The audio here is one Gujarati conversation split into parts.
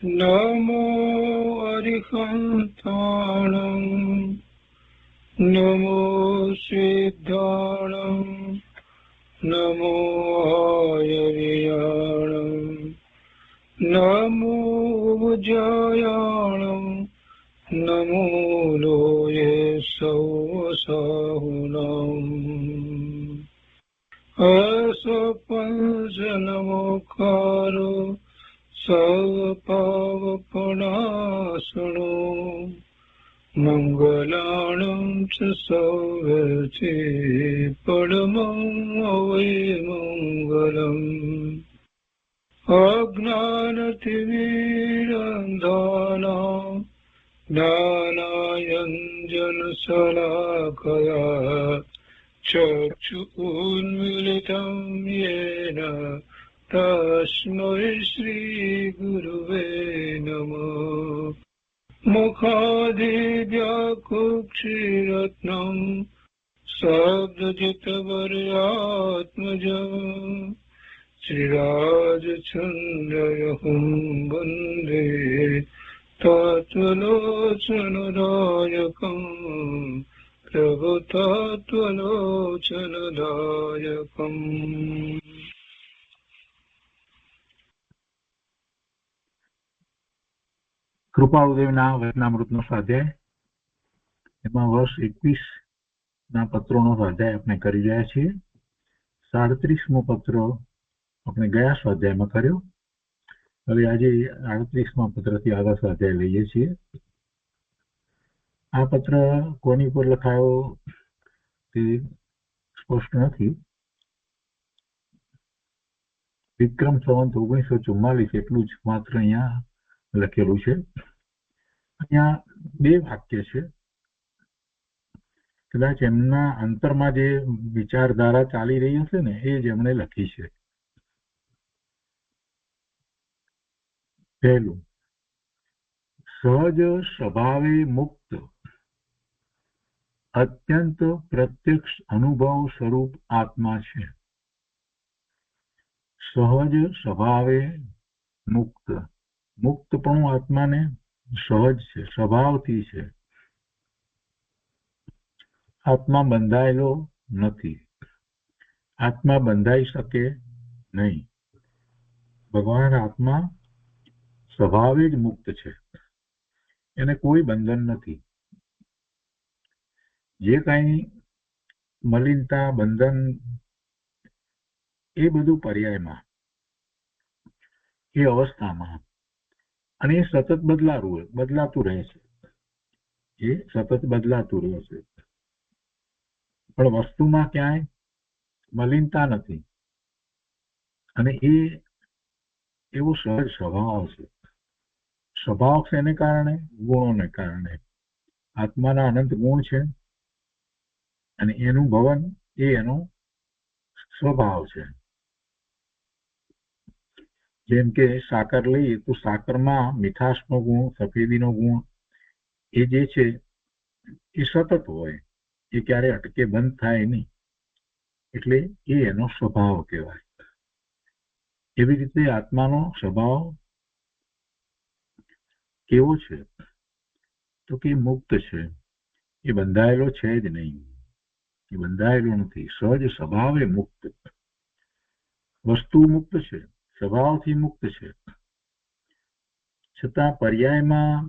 નમો અરિહંતાણં નમો સિદ્ધાણં નમો આયર્યાણં નમો ઉજ્જયાણં નમો લોયે સૌસાહુનમ અસપંચનમોકારો સર્વપાવપનાશનો મંગલાણં ચ સૌવર્ચે પરમં અવૈમંગલમ અજ્ઞાનતિમિરંધાનાં જ્ઞાનાંજનશલાકયા ચક્ષુન્મીલિतं येन તસ્मै શ્રીગુરુવે નમઃ મુખાદિવ્યાકુક્ષિરત્નં શબ્દજિતવર્યાત્મજં શ્રીરાજચन्द्रयहुं વन्दે તત્વલોચનદાયકં પ્રભુતત્વલોચનદાયકં. કૃપાળુદેવના વચનામૃતનો સ્વાધ્યાય, એમાં વર્ષ 21 પત્રોનો સ્વાધ્યાય આપણે કરી રહ્યા છીએ. 37મો પત્ર આપણે ગયા સ્વાધ્યાયમાં કર્યો. હવે આજે 38મા પત્રથી આગળ સ્વાધ્યાય લઈએ છીએ. આ પત્ર કોની પર લખાયો તે સ્પષ્ટ નથી. વિક્રમ સંવત 1944 એટલું જ માત્ર અહીંયા લખેલું છે. અહીંયા 2 વાક્ય છે. કદાચ એમના અંતરમાં જે વિચારધારા ચાલી રહી હશે ને એ જ એમણે લખી છે. પહેલું, સહજ સ્વભાવે મુક્ત અત્યંત પ્રત્યક્ષ અનુભવ સ્વરૂપ આત્મા છે. સહજ સ્વભાવે મુક્ત, મુક્તપણું આત્માને સહજ છે, સ્વભાવથી છે. આત્મા બંધાયેલો નથી, આત્મા બંધાઈ શકે નહીં. ભગવાન આત્મા સ્વભાવે જ મુક્ત છે, એને કોઈ બંધન નથી. જે કાંઈ મલિનતા, બંધન, એ બધું પર્યાયમાં, એ અવસ્થામાં, અને એ સતત બદલાતું રહે છે. એ સતત બદલાતું રહે છે, પણ વસ્તુમાં ક્યાંય મલિનતા નથી. અને એ એવો સહજ સ્વભાવ છે. સ્વભાવ છે એને કારણે, ગુણોને કારણે. આત્માના અનંત ગુણ છે અને એનું ભવન એ એનો સ્વભાવ છે. જેમ કે સાકર લઈએ તો સાકરમાં મીઠાશનો ગુણ, સફેદીનો ગુણ, એ જે છે એ સતત હોય, એ ક્યારે અટકે, બંધ થાય નહીં. એટલે એ એનો સ્વભાવ કહેવાય. એવી રીતે આત્માનો સ્વભાવ કેવો છે તો કે મુક્ત છે. એ બંધાયેલો છે જ નહીં, એ બંધાયેલો નથી. સહજ સ્વભાવે મુક્ત, વસ્તુ મુક્ત છે, સ્વભાવથી મુક્ત છે. છતાં પર્યાયમાં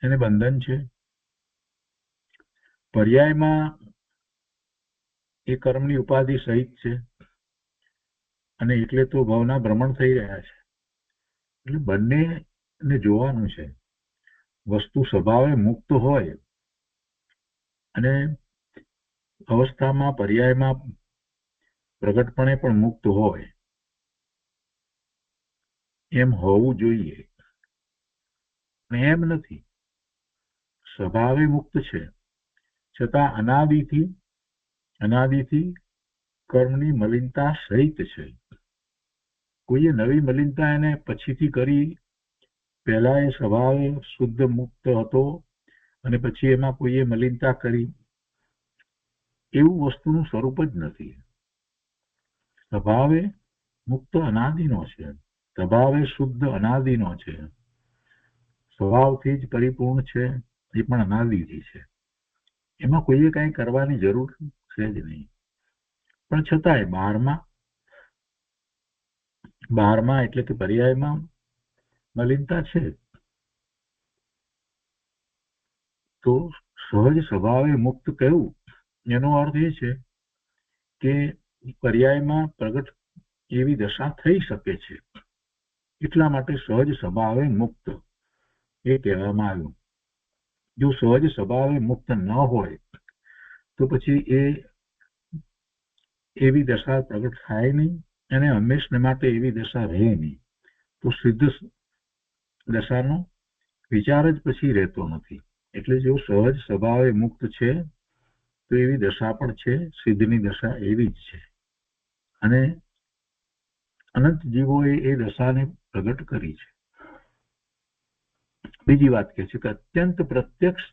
એને બંધન છે. પર્યાયમાં એ કર્મની ઉપાધિ સહિત છે, અને એટલે તો ભવના ભ્રમણ થઈ રહ્યા છે. એટલે બંનેને જોવાનું છે. વસ્તુ સ્વભાવે મુક્ત હોય અને અવસ્થામાં, પર્યાયમાં પ્રગટપણે પણ મુક્ત હોય, એમ હોવું જોઈએ. અને એમ નથી. સ્વભાવે મુક્ત છે, છતાં અનાદિથી કર્મની મલિનતા સહિત છે. કોઈએ નવી મલિનતા એને પછીથી કરી, પહેલા એ સ્વભાવે શુદ્ધ મુક્ત હતો અને પછી એમાં કોઈએ મલિનતા કરી, એવું વસ્તુનું સ્વરૂપ જ નથી. સ્વભાવે મુક્ત અનાદિનો છે. સ્વભાવે શુદ્ધ અનાદિનો છે, સ્વભાવથી જ પરિપૂર્ણ છે, એ પણ અનાદિથી છે. એમાં કોઈએ કાંઈ કરવાની જરૂર છે જ નહીં. પણ છતાંય બહારમાં એટલે કે પર્યાયમાં મલિનતા છે. તો સહજ સ્વભાવે મુક્ત કહેવું એનો અર્થ એ છે કે પર્યાયમાં પ્રગટ એવી દશા થઈ શકે છે, એટલા માટે સહજ સ્વભાવે મુક્ત એ કહેવામાં આવ્યું. જો સહજ સ્વભાવે મુક્ત ન હોય તો પછી એવી દશા પ્રગટ થાય નહીં અને હંમેશને માટે એવી દશા રહે નહીં. તો સિદ્ધ દશાનો વિચાર જ પછી રહેતો નથી. એટલે જો સહજ સ્વભાવે મુક્ત છે તો એવી દશા પણ છે, સિદ્ધની દશા એવી જ છે. અને અનંત જીવોએ એ દશાને પ્રગટ કરી છે. બીજી વાત કહે છે કે અત્યંત પ્રત્યક્ષ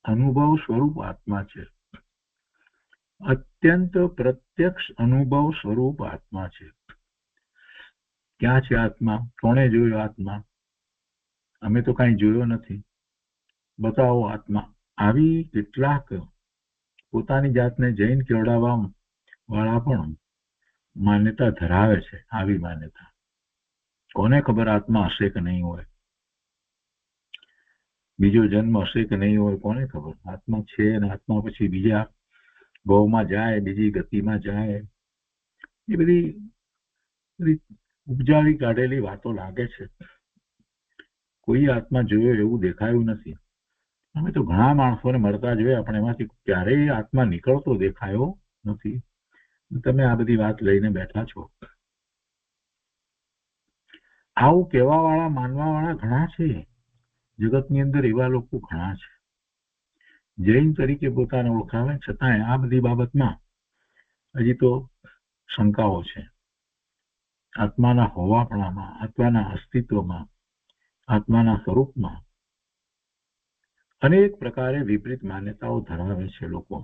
અનુભવ સ્વરૂપ આત્મા છે. અત્યંત પ્રત્યક્ષ અનુભવ સ્વરૂપ આત્મા છે. ક્યાં છે આત્મા? કોણે જોયો આત્મા? અમે તો કાંઈ જોયો નથી, બતાવો આત્મા. આવી કેટલાક પોતાની જાતને જૈન કેવડાવવા વાળા પણ માન્યતા ધરાવે છે. આવી માન્યતા કોને ખબર આત્મા હશે કે નહીં હોય, બીજો જન્મ હશે કે નહીં હોય, કોને ખબર. આત્મા છે અને આત્મા પછી બીજા ભાવમાં જાય, બીજી ગતિમાં જાય. એ બધી ઉપજાવી કાઢેલી વાતો લાગે છે. કોઈ આત્મા જોયો એવું દેખાયું નથી. અમે તો ઘણા માણસોને મળતા જોયા, પણ એમાંથી ક્યારેય આત્મા નીકળતો દેખાયો નથી. તમે આ બધી વાત લઈને બેઠા છો. આવું કહેવા વાળા, માનવા વાળા ઘણા છે જગતની અંદર. એવા લોકો ઘણા છે. જૈન તરીકે પોતાને ઓળખાવે, છતાંય આ બધી બાબતમાં હજી તો શંકાઓ છે. આત્માના હોવાપણામાં, આત્માના અસ્તિત્વમાં, આત્માના સ્વરૂપમાં અનેક પ્રકારે વિપરીત માન્યતાઓ ધરાવે છે લોકો.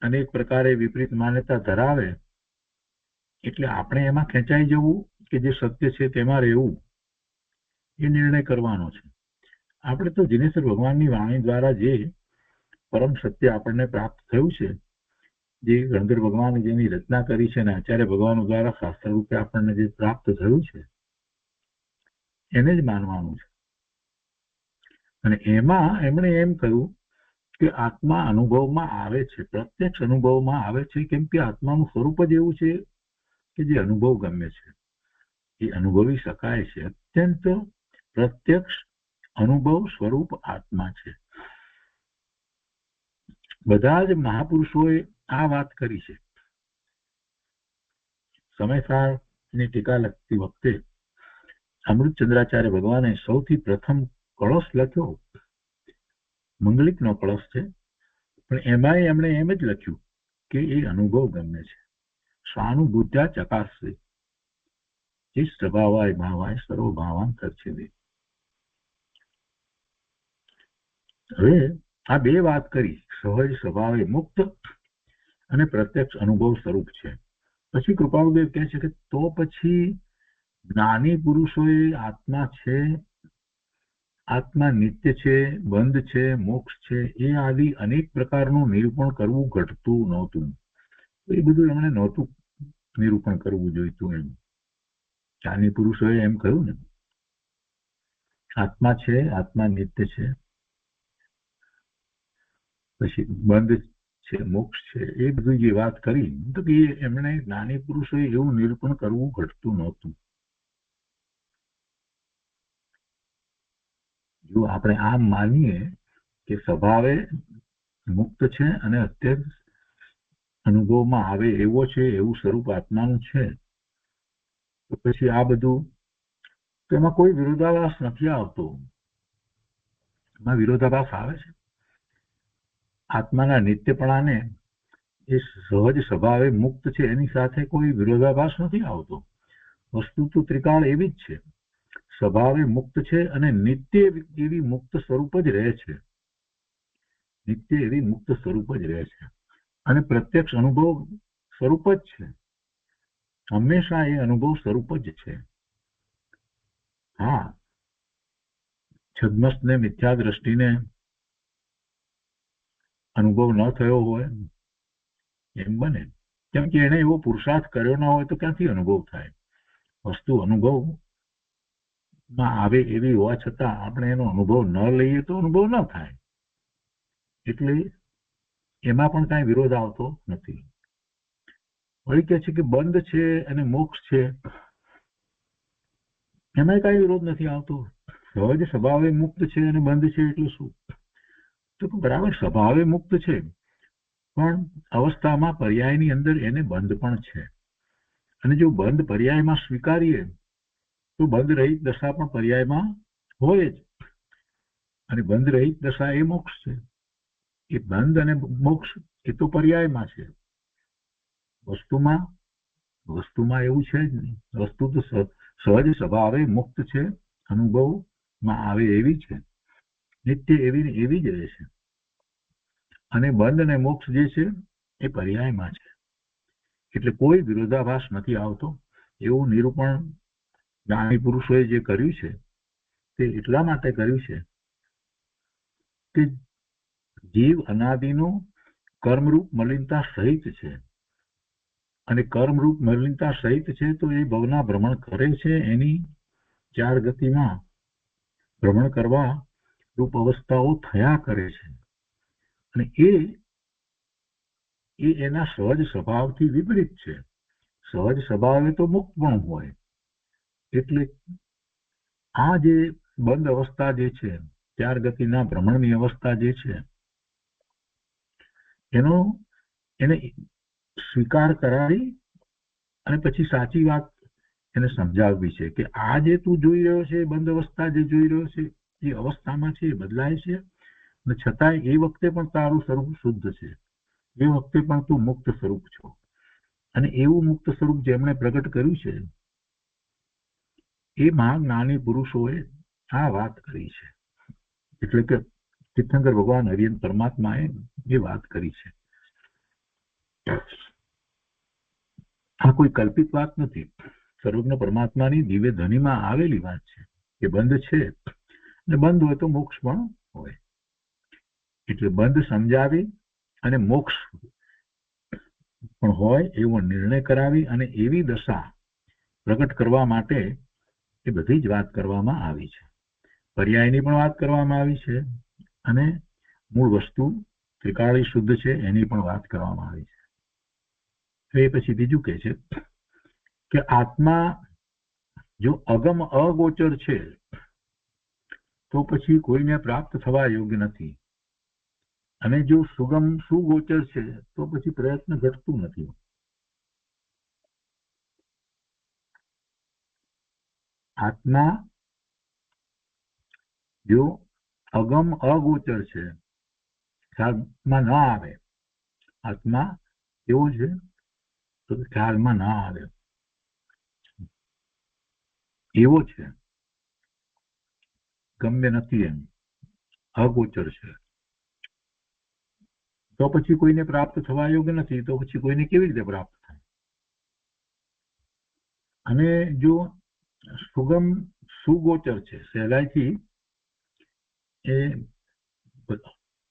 અનેક પ્રકારે વિપરીત માન્યતા ધરાવે એટલે આપણે એમાં ખેંચાઈ જવું કે જે સત્ય છે તેમાં રહેવું, એ નિર્ણય કરવાનો છે. આપણે તો જીનેશ્વર ભગવાનની વાણી દ્વારા જે પરમ સત્ય આપણને પ્રાપ્ત થયું છે, જે ગણધર ભગવાને જેની રચના કરી છે અને આચાર્ય ભગવાન દ્વારા શાસ્ત્ર રૂપે આપણને જે પ્રાપ્ત થયું છે એને જ માનવાનું છે. અને એમાં એમણે એમ કહ્યું કે આત્મા અનુભવમાં આવે છે, પ્રત્યક્ષ અનુભવમાં આવે છે, કેમ કે આત્માનું સ્વરૂપ જ એવું છે કે જે અનુભવ ગમે છે, એ અનુભવી શકાય છે. અત્યંત પ્રત્યક્ષ અનુભવ સ્વરૂપ આત્મા છે. બધા જ મહાપુરુષોએ આ વાત કરી છે. સમયસારની ટીકા લખતી વખતે અમૃતચંદ્રાચાર્ય ભગવાને સૌથી પ્રથમ કળશ લખ્યો, મંગલિકનો કળશ છે, પણ એમાંય એમણે એમ જ લખ્યું કે એ અનુભવ ગમે છે. સ્વાનુભૂત્યા ચકાસશે સ્વભાવાય ભાવાય સર્વભાવાંતર છે. હવે આ બે વાત કરી, સહજ સ્વભાવે મુક્ત અને પ્રત્યક્ષ અનુભવ સ્વરૂપ છે. પછી કૃપાળુદેવ કહે છે કે તો પછી જ્ઞાની પુરુષોએ આત્મા છે, આત્મા નિત્ય છે, બંધ છે, મોક્ષ છે, એ આદિ અનેક પ્રકારનું નિરૂપણ કરવું ઘટતું નહોતું. એ બધું એમણે નહોતું નિરૂપણ કરવું જોઈતું. એમ જ્ઞાની પુરુષોએ એમ કહ્યું ને, આત્મા છે, આત્મા નિત્ય છે, પછી બંધ છે, મોક્ષ છે, એ બધું જે વાત કરી તો કે એમણે જ્ઞાની પુરુષોએ એવું નિરૂપણ કરવું ઘટતું નહોતું. જો આપણે આમ માનીએ કે સ્વભાવે મુક્ત છે અને અત્યંત અનુભવમાં આવે એવો છે, એવું સ્વરૂપ આત્માનું છે, તો પછી આ બધું તેમાં કોઈ વિરોધાભાસ નથી આવતો. એમાં વિરોધાભાસ આવે છે? આત્માના નિત્યપણાને એ સહજ સ્વભાવે મુક્ત છે એની સાથે કોઈ વિરોધાભાસ નથી આવતો. વસ્તુ તો ત્રિકાળ એવી જ છે, સ્વભાવે મુક્ત છે અને નિત્ય એવી મુક્ત સ્વરૂપ જ રહે છે. નિત્ય એવી મુક્ત સ્વરૂપ જ રહે છે. અને પ્રત્યક્ષ અનુભવ સ્વરૂપ જ છે, હંમેશા એ અનુભવ સ્વરૂપ જ છે. હા, છદ્મસને મિથ્યા દ્રષ્ટિને અનુભવ ન થયો હોય એમ બને, કેમ કે એને એવો પુરુષાર્થ કર્યો ના હોય તો ક્યાંથી અનુભવ થાય? વસ્તુ અનુભવમાં આવે એવી હોવા છતાં આપણે એનો અનુભવ ન લઈએ તો અનુભવ ન થાય. એટલે એમાં પણ કાંઈ વિરોધ આવતો નથી. વળી કહે છે કે બંધ છે અને મોક્ષ છે, એમાં કાંઈ વિરોધ નથી આવતો. સહજ સ્વભાવે મુક્ત છે અને બંધ છે એટલે શું? તો બરાબર, સ્વભાવે મુક્ત છે, પણ અવસ્થામાં પર્યાયની અંદર એને બંધ પણ છે. અને જો બંધ પર્યાયમાં સ્વીકારીએ તો બંધ રહિત દશા પણ પર્યાયમાં હોય જ. અને બંધ રહિત દશા એ મોક્ષ છે. એ બંધ અને મોક્ષ એ તો પર્યાયમાં છે. વસ્તુમાં એવું છે જ નહીં. વસ્તુ તો સહજ સ્વભાવે મુક્ત છે, અનુભવમાં આવે એવી છે, નિત્ય એવી જ રહે છે. અને બંધ અને મોક્ષ જે છે એ પર્યાયમાં છે. એટલે કોઈ વિરોધાભાસ નથી આવતો. એવું નિરૂપણ જ્ઞાની પુરુષોએ જે કર્યું છે તે એટલા માટે કર્યું છે કે જીવ અનાદિનું કર્મરૂપ મલિનતા સહિત છે. અને કર્મરૂપ મલિનતા સહિત છે તો એ ભવના ભ્રમણ કરે છે, એની 4 ગતિમાં ભ્રમણ કરવા રૂપ અવસ્થાઓ થયા કરે છે. અને એ એના સહજ સ્વભાવથી વિપરીત છે. સહજ સ્વભાવે તો મુક્ત પણ હોય. એટલે આ જે બંધ અવસ્થા જે છે, 4 ગતિના ભ્રમણની અવસ્થા જે છે, એને સ્વીકાર કરાવી અને પછી સાચી વાત એને સમજાવવી છે કે આ જે તું જોઈ રહ્યો છે, બંધ અવસ્થા જે જોઈ રહ્યો છે, એ અવસ્થામાં છે, એ બદલાય છે, અને છતાંય એ વખતે પણ તારું સ્વરૂપ શુદ્ધ છે. એ વખતે પણ તું મુક્ત સ્વરૂપ છો. અને એવું મુક્ત સ્વરૂપ જેમણે પ્રગટ કર્યું છે એ મહાજ્ઞાની પુરુષોએ આ વાત કરી છે. એટલે કે તીર્થંકર ભગવાન હરિયન પરમાત્માએ એ વાત કરી છે. આ કોઈ કલ્પિત વાત નથી. સર્વજ્ઞ પરમાત્માની દિવ્ય ધ્વનિમાં આવેલી વાત છે કે બંધ છે, અને બંધ હોય તો મોક્ષ પણ હોય. એટલે બંધ સમજાવી અને મોક્ષ પણ હોય એવો નિર્ણય કરાવી અને એવી દશા પ્રગટ કરવા માટે એ બધી જ વાત કરવામાં આવી છે. પર્યાયની પણ વાત કરવામાં આવી છે અને મૂળ વસ્તુ ત્રિકાળી શુદ્ધ છે એની પણ વાત કરવામાં આવી છે. એ પછી બીજું કહે છે કે આત્મા જો અગમ અગોચર છે તો પછી કોઈને પ્રાપ્ત થવા યોગ્ય નથી. અને જો સુગમ સુગોચર છે તો પછી પ્રયત્ન ઘટતું નથી. આત્મા જો અગમ અગોચર છે, ખ્યાલમાં ન આવે, આત્મા એવો છે તો ખ્યાલમાં ના આવે એવો છે, ગમ્ય નથી, એમ અગોચર છે, તો પછી કોઈને પ્રાપ્ત થવા યોગ્ય નથી. તો પછી કોઈને કેવી રીતે પ્રાપ્ત થાય? અને જો સુગમ સુગોચર છે, સહેલાઈથી એ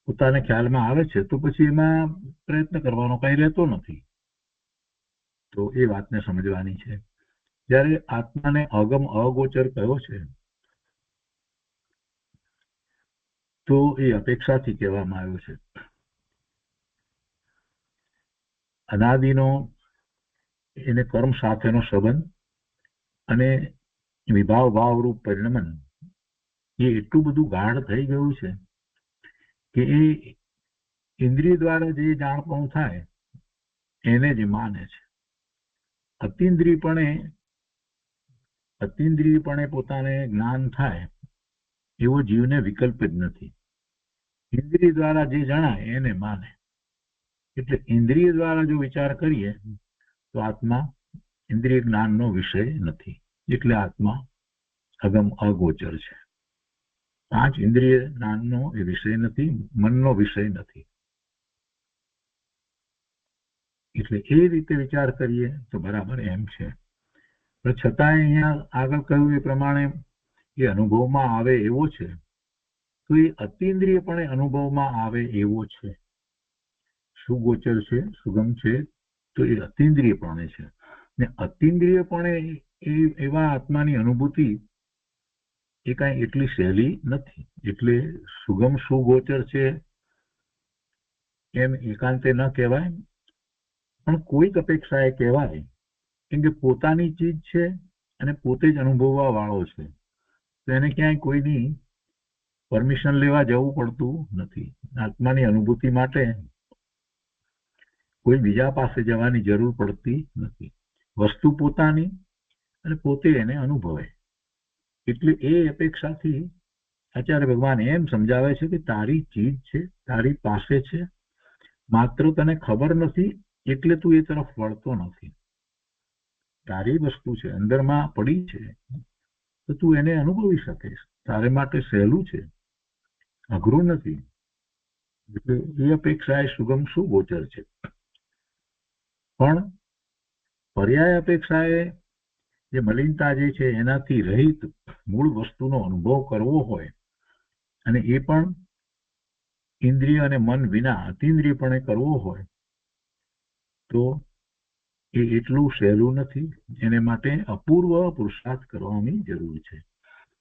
પોતાને ખ્યાલમાં આવે છે, તો પછી એમાં પ્રયત્ન કરવાનો કઈ રહેતો નથી. તો એ વાતને સમજવાની છે. જ્યારે આત્માને અગમ અગોચર કયો છે તો એ અપેક્ષાથી કહેવામાં આવ્યો છે. અનાદિનો એને કર્મ સાથેનો સંબંધ અને વિભાવ ભાવરૂપ પરિણમન એ એટલું બધું ગાઢ થઈ ગયું છે કે એ ઇન્દ્રિય દ્વારા જે જાણપણું થાય એને જ માને છે. અતિન્દ્રિયપણે પોતાને જ્ઞાન થાય એવો જીવને વિકલ્પ જ નથી. ઇન્દ્રિય દ્વારા જે જણાય એને માને. એટલે ઇન્દ્રિય દ્વારા જો વિચાર કરીએ તો આત્મા ઇન્દ્રિય જ્ઞાનનો વિષય નથી. એટલે આત્મા અગમ અગોચર છે. 5 ઇન્દ્રિય જ્ઞાનનો એ વિષય નથી, મનનો વિષય નથી. એટલે એ રીતે વિચાર કરીએ તો બરાબર એમ છે. પણ છતાંય અહીંયા આગળ કહ્યું એ પ્રમાણે એ અનુભવમાં આવે એવો છે, તો એ અતિન્દ્રિયપણે અનુભવમાં આવે એવો છે. સુગોચર છે, સુગમ છે, તો એ અતિન્દ્રિયપણે છે. ને અતિન્દ્રિયપણે એવા આત્માની અનુભૂતિ એ કાંઈ એટલી સહેલી નથી. એટલે સુગમ સુગોચર છે એમ એકાંતે ન કહેવાય, પણ કોઈક અપેક્ષાએ કહેવાય. કેમ કે પોતાની ચીજ છે અને પોતે જ અનુભવવા વાળો છે, તો એને ક્યાંય કોઈની પરમિશન લેવા જવું પડતું નથી. આત્માની અનુભૂતિ માટે કોઈ બીજા પાસે જવાની જરૂર પડતી નથી. વસ્તુ પોતાની અને પોતે એને અનુભવે. એટલે એ અપેક્ષાથી આચાર્ય ભગવાન એમ સમજાવે છે કે તારી ચીજ છે, તારી પાસે છે, માત્ર તને ખબર નથી એટલે તું એ તરફ વળતો નથી. તારી વસ્તુ છે, અંદરમાં પડી છે, તો તું એને અનુભવી શકીશ. તારે માટે સહેલું છે, અઘરું નથી. એટલે એ અપેક્ષા એ સુગમ સુગોચર છે. પણ પર્યાય અપેક્ષાએ જે મલિનતા જે છે એનાથી રહિત મૂળ વસ્તુનો અનુભવ કરવો હોય, અને એ પણ ઇન્દ્રિય અને મન વિના અતિન્દ્રિયપણે કરવો હોય, તો એ એટલું સહેલું નથી. એને માટે અપૂર્વ પુરુષાર્થ કરવાની જરૂર છે.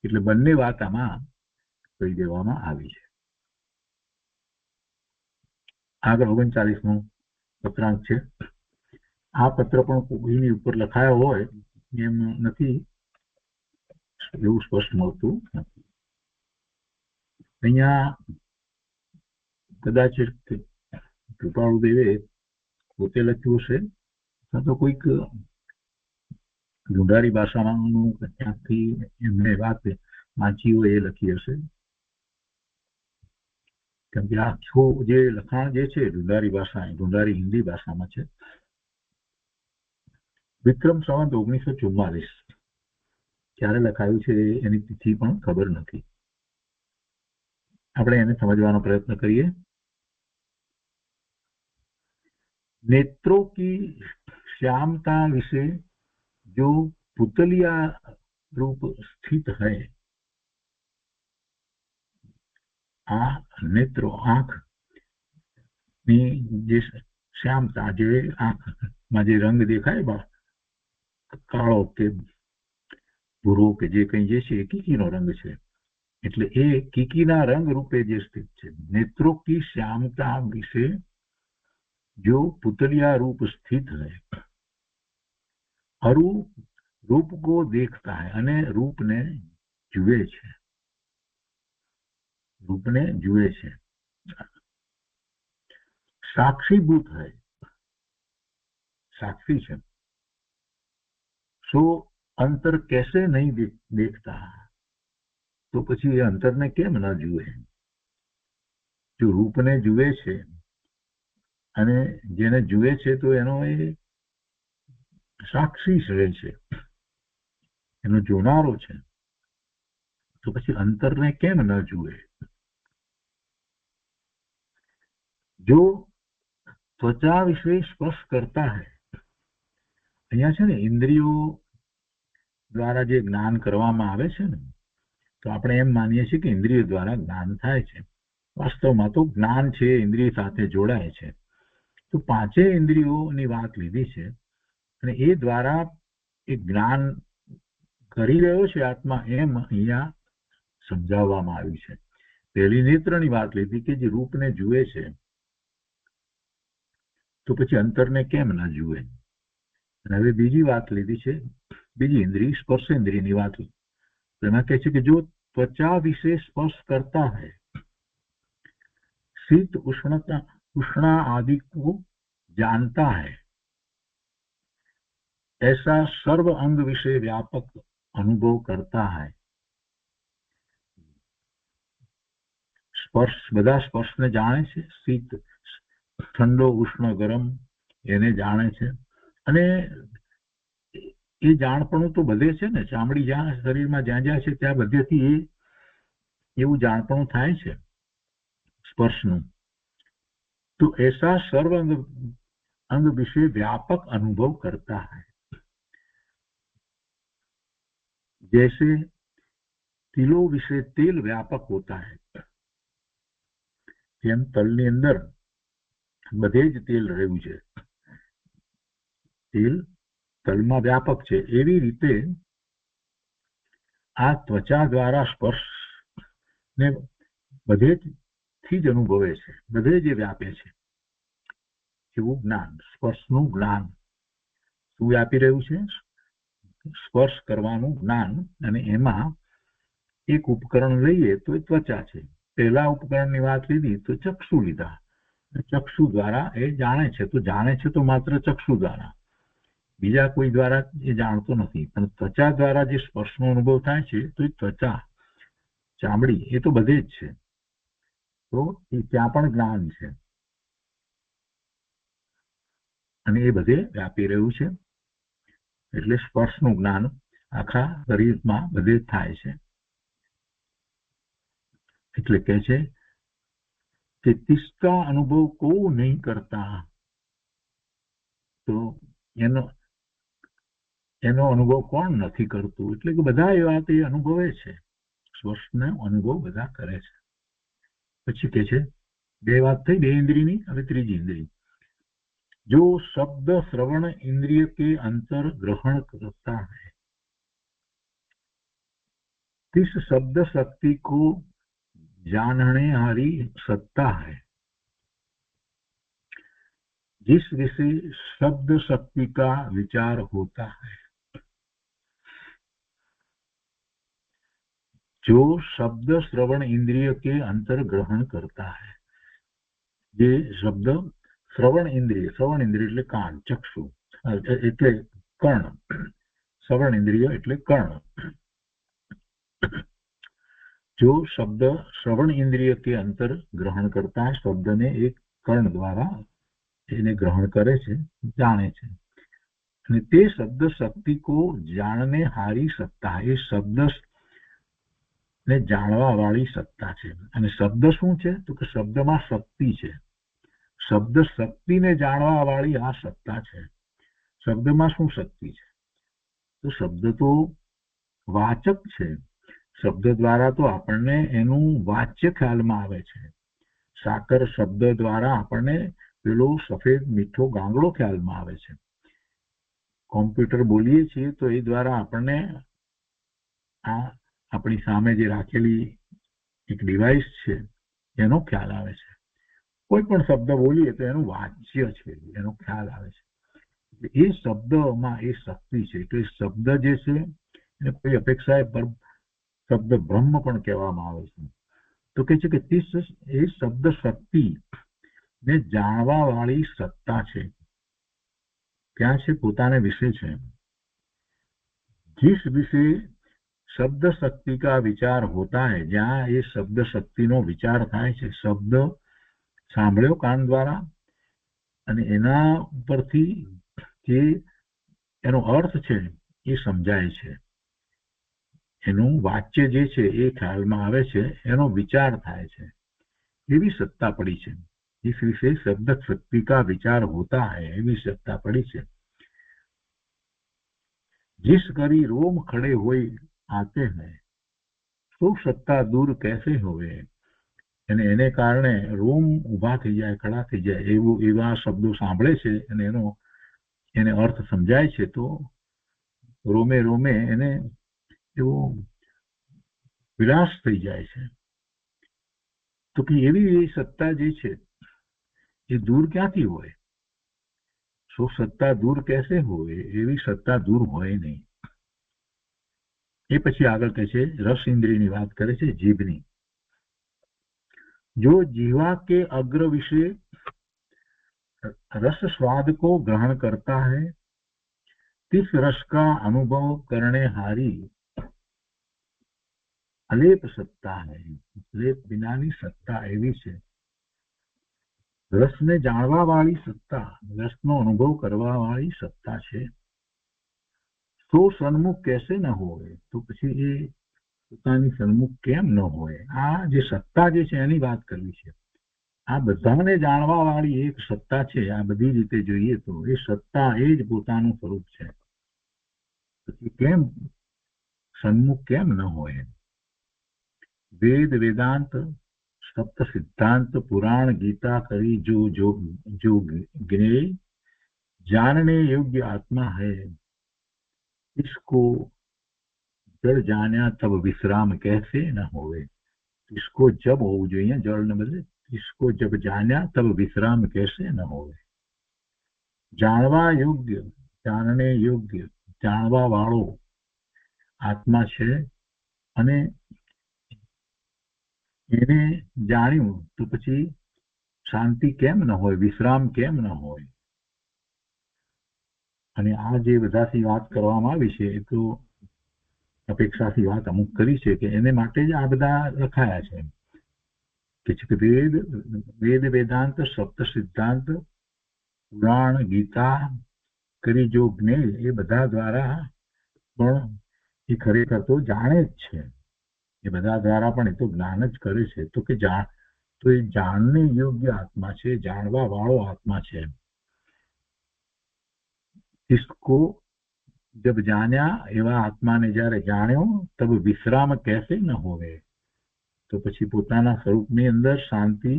એટલે બંને વાત આમાં કહી દેવામાં આવી છે. આગળ 39મો પત્રાંક છે. આ પત્ર પણ કોઈની ઉપર લખાયો હોય એમ નથી, એવું સ્પષ્ટ મળતું નથી. અહીંયા કદાચ કૃપાળુ દેવે પોતે લખ્યું હશે, અથવા તો કોઈક ઢુંઢારી ભાષામાં ક્યાંકથી એમને વાત વાંચી હોય એ લખી હશે. કેમ કે આખું જે લખાણ જે છે ઢુંઢારી ભાષા, ઢુંઢારી હિન્દી ભાષામાં છે. વિક્રમ સંવત 1944 ક્યારે લખાયું છે એની તિથિ પણ ખબર નથી. આપણે એને સમજવાનો પ્રયત્ન કરીએ. नेत्रों की श्यामता विषय जो पुतलिया रूप स्थित है, आ नेत्रो आंख ની જે શ્યામતા, જે આંખમાં જે રંગ દેખાય બા કાળો કે ભૂરો કે જે કંઈ જે છે એ કીકીનો રંગ છે. એટલે એ કીકીના રંગ રૂપે જે સ્થિત છે. नेत्रों की श्यामता विषय जो पुतलिया रूप स्थित है, अरु रूप को देखता है, અને રૂપને જુએ છે. રૂપને જુએ છે. साक्षीभूत है, साक्षी છે. सो अंतर कैसे नहीं देखता, તો પછી એ અંતરને કેમ ન જુએ? જો રૂપને જુએ છે અને જેને જુએ છે તો એનો એ સાક્ષી રહે છે, એનો જોનારો છે, તો પછી અંતરને કેમ ન જુએ? જો ત્વચા વિશે સ્પર્શ કરતા હૈ, અહીંયા છે ને ઇન્દ્રિયો દ્વારા જે જ્ઞાન કરવામાં આવે છે ને, તો આપણે એમ માનીએ છીએ કે ઇન્દ્રિયો દ્વારા જ્ઞાન થાય છે. વાસ્તવમાં તો જ્ઞાન છે ઇન્દ્રિય સાથે જોડાય છે. તો પાંચેય ઇન્દ્રિયોની વાત લીધી છે અને એ દ્વારા એ જ્ઞાન કરી રહ્યો છે આત્મા, એમ અહીંયા સમજાવવામાં આવ્યું છે. પહેલી નેત્રની વાત લીધી કે જે રૂપને જુએ છે, તો પછી અંતરને કેમ ન જુએ? અને હવે બીજી વાત લીધી છે, બીજી ઇન્દ્રિય સ્પર્શેન્દ્રિયની વાત. એમાં કહે છે કે જો त्वचा विषय स्पर्श करता है, शीत उष्णा आदि को जानता है, ऐसा सर्व अंग विषय व्यापक अनुभव करता है. સ્પર્શ, બધા સ્પર્શને જાણે છે. શીત, ઠંડો, ઉષ્ણ, ગરમ એને જાણે છે. અને એ જાણપણું તો બધે છે ને, ચામડી જ્યાં શરીરમાં જ્યાં જ્યાં છે ત્યાં બધેથી એવું જાણપણું થાય છે સ્પર્શનું. તો એસા સર્વ અંગ अंग विषय व्यापक अनुभव करता है। जैसे तिलो विषय तेल व्यापक होता है, જેમ તલની અંદર બધે જ તેલ રહ્યું છે, તેલ તલમાં વ્યાપક છે, એવી રીતે આ ત્વચા દ્વારા સ્પર્શને બધેથી જ અનુભવે છે, બધે જ વ્યાપે છે એવું જ્ઞાન, સ્પર્શનું જ્ઞાન શું વ્યાપી રહ્યું છે? સ્પર્શ કરવાનું જ્ઞાન. અને એમાં એક ઉપકરણ લઈએ તો એ ત્વચા છે. પહેલા ઉપકરણની વાત લીધી તો ચક્ષુ લીધા, ચક્ષુ દ્વારા એ જાણે છે, તો જાણે છે તો માત્ર ચક્ષુ દ્વારા, બીજા કોઈ દ્વારા એ જાણતો નથી. પણ ત્વચા દ્વારા જે સ્પર્શનો અનુભવ થાય છે તો એ ત્વચા, ચામડી એ તો બધે જ છે, તો એ ત્યાં પણ જ્ઞાન છે અને એ બધે વ્યાપી રહ્યું છે. એટલે સ્પર્શનું જ્ઞાન આખા શરીરમાં બધે જ થાય છે. એટલે કહે છે કે તિસકા અનુભવ કો નહીં કરતા, તો એનો અનુભવ કોણ નથી કરતું? એટલે કે બધા એ વાત એ અનુભવે છે, સ્પર્શનો અનુભવ બધા કરે છે. પછી કે છે બે વાત થઈ, બે ઇન્દ્રિયની, હવે ત્રીજી ઇન્દ્રિય. जो शब्द श्रवण इंद्रिय के अंतर ग्रहण करता है, तिस शब्द शक्ति को जानने हारी सत्ता है। जिस विषय शब्द शक्ति का विचार होता है, जो शब्द श्रवण इंद्रिय के अंतर ग्रहण करता है, જે શબ્દ શ્રવણ ઇન્દ્રિય, શ્રવણ ઇન્દ્રિય એટલે કાન, ચક્ષુ એટલે કર્ણ, શ્રવણ ઇન્દ્રિય એટલે કર્ણ. जो शब्द श्रवण इंद्रिय के अंतर ग्रहण करता है, શબ્દને એક કર્ણ દ્વારા એને ગ્રહણ કરે છે, જાણે છે. અને તે શબ્દ શક્તિ કો જાણને હારી સત્તા, એ શબ્દ ને જાણવા વાળી સત્તા છે. અને શબ્દ શું છે? તો કે શબ્દમાં શક્તિ છે, શબ્દ શક્તિને જાણવા વાળી આ સત્તા છે. શબ્દમાં શું શક્તિ છે? તો શબ્દ તો વાચક છે, શબ્દ દ્વારા તો આપણને એનું વાચ્ય ખ્યાલમાં આવે છે. સાકર શબ્દ દ્વારા આપણને પેલો સફેદ મીઠો ગાંગડો ખ્યાલમાં આવે છે. કોમ્પ્યુટર બોલીએ છીએ તો એ દ્વારા આપણને આ આપણી સામે જે રાખેલી એક ડિવાઇસ છે એનો ખ્યાલ આવે છે. કોઈ પણ શબ્દ બોલીએ તો એનું વાચ્ય છે, એનો ખ્યાલ આવે છે. એ શબ્દમાં એ શક્તિ છે. એટલે શબ્દ જે છે એને કોઈ અપેક્ષાએ શબ્દ બ્રહ્મ પણ કહેવામાં આવે છે. તો કે છે કે એ શબ્દ શક્તિ ને જાણવા વાળી સત્તા છે, ક્યાં છે? પોતાને વિશે છે. जिस विषय शब्द शक्ति का विचार होता है, જ્યાં એ શબ્દ શક્તિનો વિચાર થાય છે, શબ્દ સાંભળ્યો કાન દ્વારા અને એના ઉપરથી જે એનો અર્થ છે એ સમજાય છે, એનું વાચ્ય જે છે એ ખ્યાલમાં આવે છે, એનો વિચાર થાય છે, એવી સત્તા પડી છે. जिस विषय शब्द शक्ति का विचार होता है, એવી સત્તા પડી છે. जिस करी रोम खड़े हुए आते हैं, तो सत्ता दूर कैसे होवे, અને એને કારણે રોમ ઉભા થઈ જાય, ખડા થઈ જાય, એવા શબ્દો સાંભળે છે અને એને અર્થ સમજાય છે, તો રોમે રોમે એને એવો વિલાસ થઈ જાય છે. તો કે એવી સત્તા જે છે એ દૂર ક્યાંથી હોય? સો સત્તા દૂર कैसे હોય? એવી સત્તા દૂર હોય નહીં. એ પછી આગળ કહે છે, રસ ઇન્દ્રિયની વાત કરે છે, જીભની. जो जीवा के अग्र विषय रस स्वाद को ग्रहण करता है, तिस रस का अनुभव करने हारी अलेप सत्ता है. लेप विनानी सत्ता एवी છે. રસને જાણવા વાળી સત્તા, રસનો અનુભવ કરવા વાળી સત્તા છે. તો સન્મુખ કેસે ન હોય? તો પછી એ પોતાની સન્મુખ કેમ ન હોય? આ જે સત્તા જે છે એની વાત કરવી છે. આ બધાને જાણવા વાળી એક સત્તા છે. આ બધી રીતે જોઈએ તો એ સત્તા એ જ પોતાનું સ્વરૂપ છે. પછી કેમ સન્મુખ કેમ ન હોય? વેદ વેદાંત सप्त सिद्धांत पुराण गीता करी जो जो जो ज्ञेय जानने योग्य आत्मा है, इसको जड़ जाना तब विश्राम कैसे न होवे. इसको जब होવું જોઈએ, જળ ને બદલે इसको जब जाना तब विश्राम कैसे न होवे. જાણવા યોગ્ય, જાણને યોગ્ય, જાણવા વાળો આત્મા છે અને એને જાણ્યું તો પછી શાંતિ કેમ ન હોય, વિશ્રામ કેમ ન હોય. અને આ જે બધાથી વાત કરવામાં આવી છે એ તો અપેક્ષાથી વાત અમુક કરી છે કે એને માટે જ આ બધા લખાયા છે કે વેદ વેદાંત સપ્ત સિદ્ધાંત પુરાણ ગીતા કરી જો જ્ઞેય એ બધા દ્વારા પણ એ ખરેખર તો જાણે જ છે. એ બધા દ્વારા પણ એ તો જ્ઞાન જ કરે છે. તો કે તો એ જાણને યોગ્ય આત્મા છે, જાણવા વાળો આત્મા છે. इसको जब जान्या એવા આત્માને જ્યારે જાણ્યો તબ વિશ્રામ કેસે ન હોવે. તો પછી પોતાના સ્વરૂપની અંદર શાંતિ,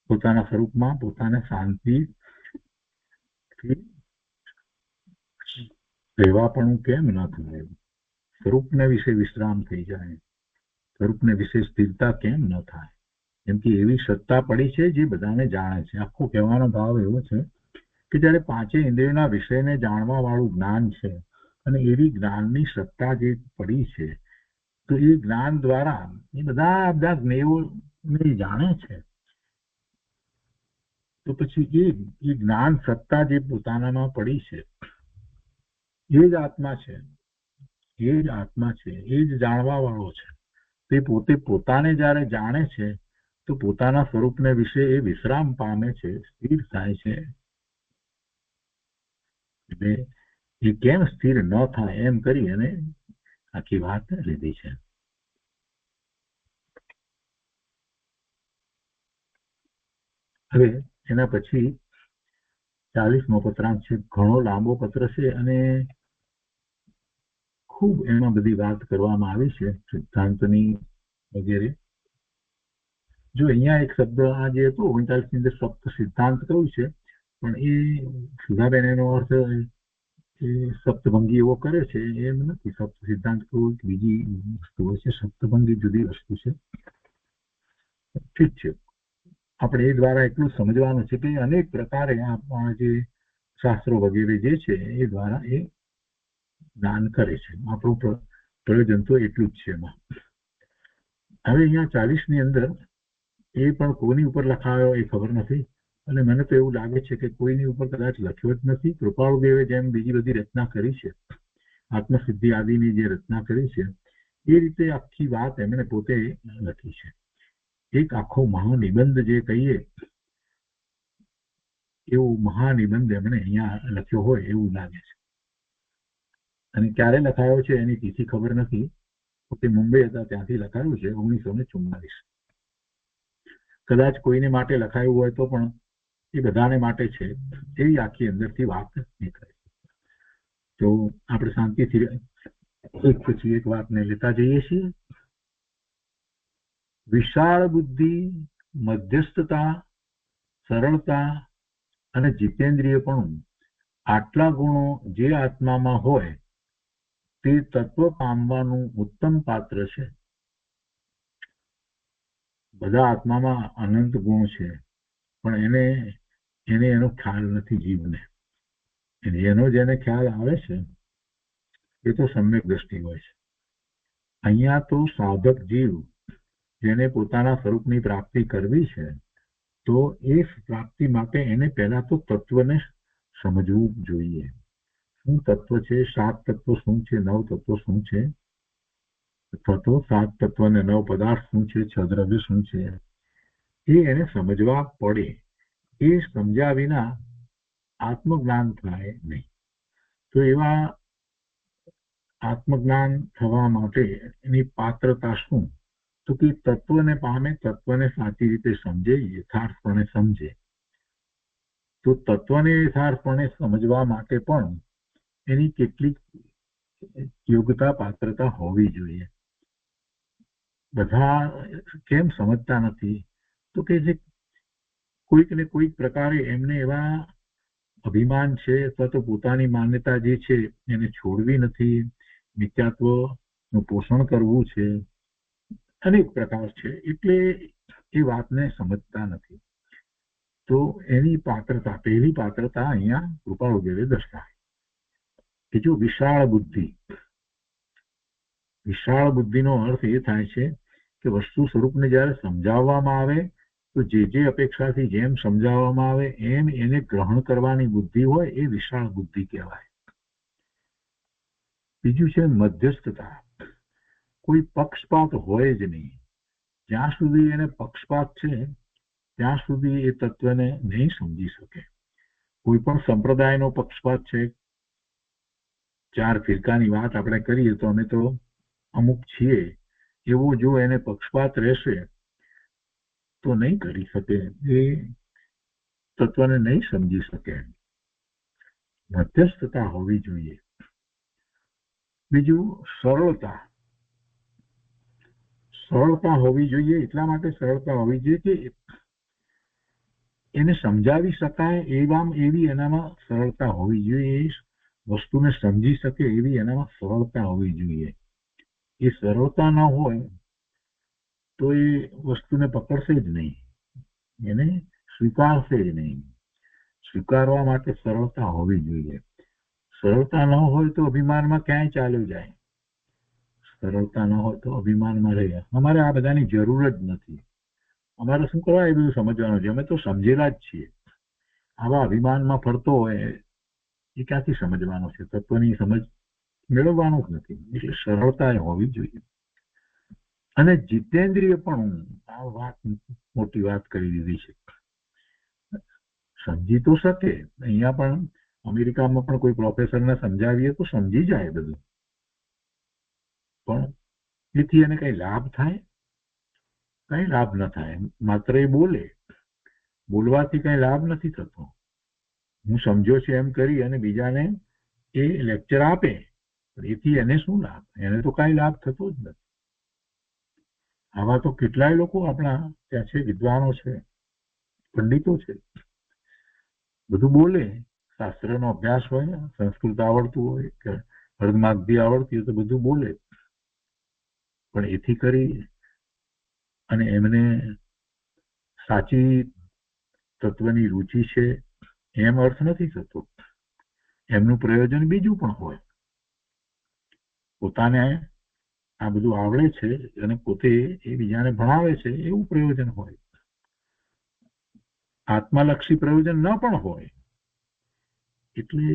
પોતાના સ્વરૂપમાં પોતાને શાંતિ રહેવાપણું કેમ ન થાય? સ્વરૂપને વિશે વિશ્રામ થઈ જાય, સ્વરૂપને વિશે સ્થિરતા કેમ ન થાય? કેમ કે એવી સત્તા પડી છે જે બધાને જાણે છે. આખો કહેવાનો ભાવ એવો છે કે જ્યારે પાંચે ઇન્દ્રિયોના વિષયને જાણવા વાળું જ્ઞાન છે અને એવી જ્ઞાનની સત્તા જે પડી છે, તો એ જ્ઞાન દ્વારા એ બધા જ્ઞેયોને જાણે છે. તો પછી એ જ્ઞાન સત્તા જે પોતાનામાં પડી છે એ જ આત્મા છે, એ જ આત્મા છે, એ જ જાણવા વાળો છે. તે પોતે પોતાને જ્યારે જાણે છે તો પોતાના સ્વરૂપને વિશે એ વિશ્રામ પામે છે, સ્થિર થાય છે. એટલે એ કેમ સ્થિર ન થાય એમ કરી અને આખી વાત લીધી છે. હવે એના પછી 40મો પત્રાંક છે. ઘણો લાંબો પત્ર છે અને ખૂબ એમાં બધી વાત કરવામાં આવી છે સિદ્ધાંતની વગેરે. જો અહીંયા એક શબ્દ આ જે હતો 39ની અંદર સપ્ત સિદ્ધાંત કહ્યું છે, પણ એ સુધાબેન એનો અર્થ એ સપ્તભંગી એવો કરે છે એમ નથી. સપ્ત સિદ્ધાંત કોઈ બીજી વસ્તુ હોય છે, સપ્તભંગી જુદી વસ્તુ છે. ઠીક છે, આપણે એ દ્વારા એટલું સમજવાનું છે કે અનેક પ્રકારે આપણા જે શાસ્ત્રો વગેરે જે છે એ દ્વારા એ જ્ઞાન કરે છે. આપણું પ્રયોજન તો એટલું જ છે એમાં. હવે અહીંયા 40ની અંદર એ પણ કોની ઉપર લખાયો એ ખબર નથી, અને મને તો એવું લાગે છે કે કોઈની ઉપર કદાચ લખ્યો જ નથી. કૃપાળુદેવે જેમ બીજી બધી રચના કરી છે, આત્મસિદ્ધિ આદિની જે રચના કરી છે, એ રીતે આખી વાત એમણે પોતે લખી છે. એક આખો મહાનિબંધ જે કહીએ એવો મહાનિબંધ એમણે અહીંયા લખ્યો હોય એવું લાગે છે. અને ક્યારે લખાયો છે એની તિથિ ખબર નથી. પોતે મુંબઈ હતા ત્યાંથી લખાયું છે 1944. કદાચ કોઈને માટે લખાયું હોય તો પણ એ બધાને માટે છે એવી આખી અંદરથી વાત નીકળે. તો આપણે શાંતિથી એક પછી એક વાતને લેતા જઈએ છીએ. વિશાળ બુદ્ધિ, મધ્યસ્થતા, સરળતા અને જીતેન્દ્રિયપણું, આટલા ગુણો જે આત્મામાં હોય તે તત્વ પામવાનું ઉત્તમ પાત્ર છે. બધા આત્મામાં અનંત ગુણ છે, પણ એને એનો ખ્યાલ નથી જીવને. એનો જેને ખ્યાલ આવે છે એ તો સમ્યક દ્રષ્ટિ હોય છે. અહીંયા તો સાધક જીવ જેને પોતાના સ્વરૂપની પ્રાપ્તિ કરવી છે, તો એ પ્રાપ્તિ માટે એને પહેલા તો તત્વને સમજવું જોઈએ. શું તત્વ છે, 7 તત્વો શું છે, 9 તત્વો શું છે, અથવા તો 7 તત્વ અને 9 પદાર્થ શું છે, 6 દ્રવ્ય શું છે, એ એને સમજવા પડે. એ સમજ્યા વિના આત્મજ્ઞાન થાય નહીં. તો એવા આત્મજ્ઞાન થવા માટે એની પાત્રતા શું, તો કે તત્વને પામે, તત્વને સાચી રીતે સમજે, યથાર્થપણે સમજે. તો તત્વને યથાર્થપણે સમજવા માટે પણ એની કેટલીક યોગ્યતા, પાત્રતા હોવી જોઈએ. બધા કેમ સમજતા નથી? તો કે જે કોઈક ને કોઈક પ્રકારે એમને એવા અભિમાન છે અથવા તો પોતાની માન્યતા જે છે એને છોડવી નથી, મિથ્યાત્વનું પોષણ કરવું છે, અનેક પ્રકાર છે, એટલે એ વાતને સમજતા નથી. તો એની પાત્રતા, પહેલી પાત્રતા અહીંયા કૃપાળુદેવે દર્શાવી. બીજું વિશાળ બુદ્ધિ. વિશાળ બુદ્ધિનો અર્થ એ થાય છે કે વસ્તુ સ્વરૂપને જ્યારે સમજાવવામાં આવે તો જે અપેક્ષાથી જેમ સમજાવવામાં આવે એમ એને ગ્રહણ કરવાની બુદ્ધિ હોય એ વિશાળ બુદ્ધિ કહેવાય. બીજું છે મધ્યસ્થતા. કોઈ પક્ષપાત હોય જ નહીં. જ્યાં સુધી એને પક્ષપાત છે ત્યાં સુધી એ તત્વને નહીં સમજી શકે. કોઈ પણ સંપ્રદાયનો પક્ષપાત છે. 4 ફિરકાની વાત આપણે કરીએ તો અમે તો અમુક છીએ, એવો જો એને પક્ષપાત રહેશે તો નહીં કરી શકે, એ તત્વને નહીં સમજી શકે. મધ્યસ્થતા હોવી જોઈએ. બીજું સરળતા. સરળતા હોવી જોઈએ. એટલા માટે સરળતા હોવી જોઈએ કે એને સમજાવી શકાય એવી એનામાં સરળતા હોવી જોઈએ. વસ્તુને સમજી શકે એવી એનામાં સરળતા હોવી જોઈએ. એ સરળતા ન હોય તો એ વસ્તુને પકડશે જ નહીં, એને સ્વીકારશે જ નહીં. સ્વીકારવા માટે સરળતા હોવી જોઈએ. સરળતા ન હોય તો અભિમાનમાં ક્યાંય ચાલ્યો જાય. સરળતા ન હોય તો અભિમાનમાં રહે. અમારે આ બધાની જરૂર જ નથી. અમારે શું કરવા એ બધું સમજવાનું છે? અમે તો સમજેલા જ છીએ. આવા અભિમાનમાં ફરતો હોય એ ક્યાંથી સમજવાનો છે? તત્વની સમજ મેળવવાનો જ નથી. એટલે સરળતા હોવી જોઈએ. અને જીતેન્દ્રિય પણ, આ વાત મોટી વાત કરી દીધી છે. સમજી તો શકે. અહીંયા પણ અમેરિકામાં પણ કોઈ પ્રોફેસરને સમજાવીએ તો સમજી જાય બધું, પણ એથી એને કઈ લાભ થાય? કઈ લાભ ન થાય. માત્ર એ બોલવાથી કઈ લાભ નથી થતો. હું સમજ્યો છે એમ કરી અને બીજાને એ લેક્ચર આપે, એથી એને શું લાભ? એને તો કઈ લાભ થતો જ નથી. આવા તો કેટલાય લોકો આપણા ત્યાં છે, વિદ્વાનો છે, પંડિતો છે, બધું બોલે. શાસ્ત્રનો અભ્યાસ હોય, સંસ્કૃત આવડતું હોય કે અર્ધમાગધી આવડતી હોય તો બધું બોલે, પણ એથી કરી અને એમને સાચી તત્વની રુચિ છે એમ અર્થ નથી થતો. એમનું પ્રયોજન બીજું પણ હોય. પોતાને આ બધું આવડે છે અને પોતે એ બીજાને ભણાવે છે એવું પ્રયોજન હોય. આત્માલક્ષી પ્રયોજન ન પણ હોય. એટલે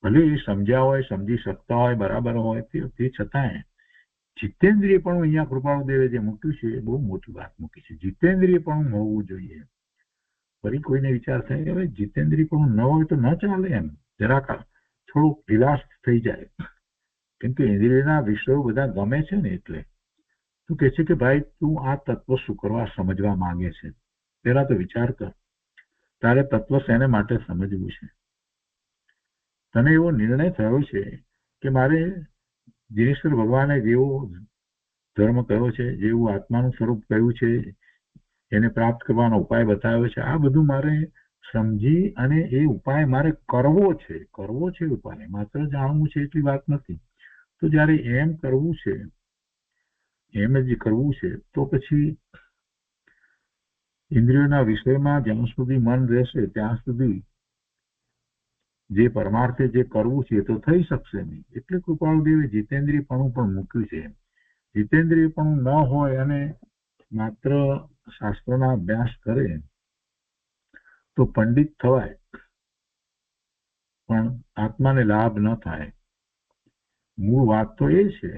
ભલે એ સમજ્યા હોય, સમજી શકતા હોય, બરાબર હોય, તે છતાંય જીતેન્દ્રિય પણ અહીંયા કૃપાળુદેવે જે મૂક્યું છે એ બહુ મોટી વાત મૂકી છે. જીતેન્દ્રિય પણ હોવું જોઈએ. ફરી કોઈને વિચાર થાય કે હવે જીતેન્દ્રિય પણ ન હોય તો ન ચાલે, એમ જરાક થોડુંક રિલાક્સ થઈ જાય. કેમ કે ઇન્દ્રિયના વિષયો બધા ગમે છે ને, એટલે તું કે છે કે ભાઈ તું આ તત્વ શું કરવા સમજવા માંગે છે? પેલા તો વિચાર કર, તારે તત્વ શેને માટે સમજવું છે? તને એવો નિર્ણય થયો છે કે મારે જીનેશ્વર ભગવાને જેવો ધર્મ કહ્યો છે, જેવું આત્માનું સ્વરૂપ કહ્યું છે, એને પ્રાપ્ત કરવાનો ઉપાય બતાવ્યો છે, આ બધું મારે સમજી અને એ ઉપાય મારે કરવો છે. ઉપાય માત્ર જાણવું છે એટલી વાત નથી. તો જયારે એમ કરવું છે, એમ જ કરવું છે, તો પછી ઇન્દ્રિયોના વિષયમાં જ્યાં સુધી મન રહેશે ત્યાં સુધી જે પરમાર્થે જે કરવું છે એ તો થઈ શકશે નહીં. એટલે કૃપાળુદેવે જીતેન્દ્રિયપણું પણ મૂક્યું છે. જીતેન્દ્રિયપણું ન હોય અને માત્ર શાસ્ત્રોના અભ્યાસ કરે તો પંડિત થવાય, પણ આત્માને લાભ ન થાય. મૂળ વાત તો એ છે,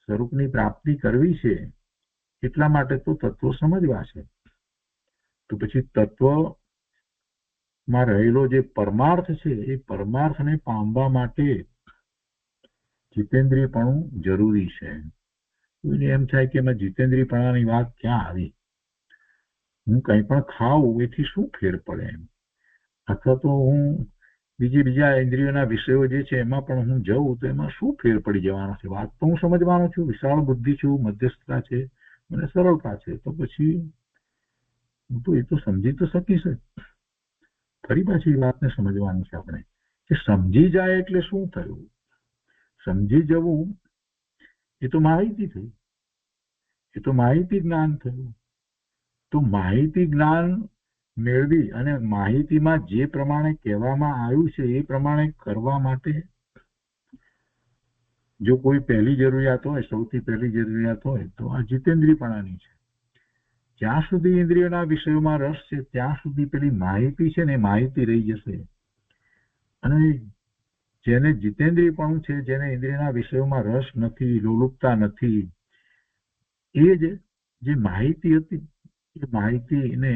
સ્વરૂપની પ્રાપ્તિ કરવી છે, એટલા માટે તો તત્વો સમજવા છે. તો પછી તત્વમાં રહેલો જે પરમાર્થ છે એ પરમાર્થને પામવા માટે જીતેન્દ્રિયપણું જરૂરી છે. કોઈને એમ થાય કે એમાં જીતેન્દ્રિયપણાની વાત ક્યાં આવી, હું કંઈ પણ ખાઉં એથી શું ફેર પડે એમ, અથવા તો હું બીજા ઇન્દ્રિયોના વિષયો જે છે એમાં પણ હું જઉં તો એમાં શું ફેર પડી જવાનો છે, વાત તો હું સમજવાનો છું, વિશાળ બુદ્ધિ છું, મધ્યસ્થતા છે, મને સરળતા છે, તો પછી હું તો એ તો સમજી તો શકીશ જ. ફરી પાછી એ વાતને સમજવાનું છે આપણે કે સમજી જાય એટલે શું થયું. સમજી જવું એ તો માહિતી થઈ, એ તો માહિતી જ્ઞાન થયું. તો માહિતી જ્ઞાન મેળવી અને માહિતીમાં જે પ્રમાણે કહેવામાં આવ્યું છે એ પ્રમાણે કરવા માટે જો કોઈ પહેલી જરૂરિયાત હોય, સૌથી પહેલી જરૂરિયાત હોય તો આ જીતેન્દ્રિયપણાની છે. જ્યાં સુધી ઇન્દ્રિયોના વિષયોમાં રસ છે ત્યાં સુધી પેલી માહિતી છે ને માહિતી રહી જશે. અને જેને જીતેન્દ્રિયપણું છે, જેને ઇન્દ્રિયના વિષયોમાં રસ નથી, લોલુપતા નથી, એ જે માહિતી હતી એ માહિતીને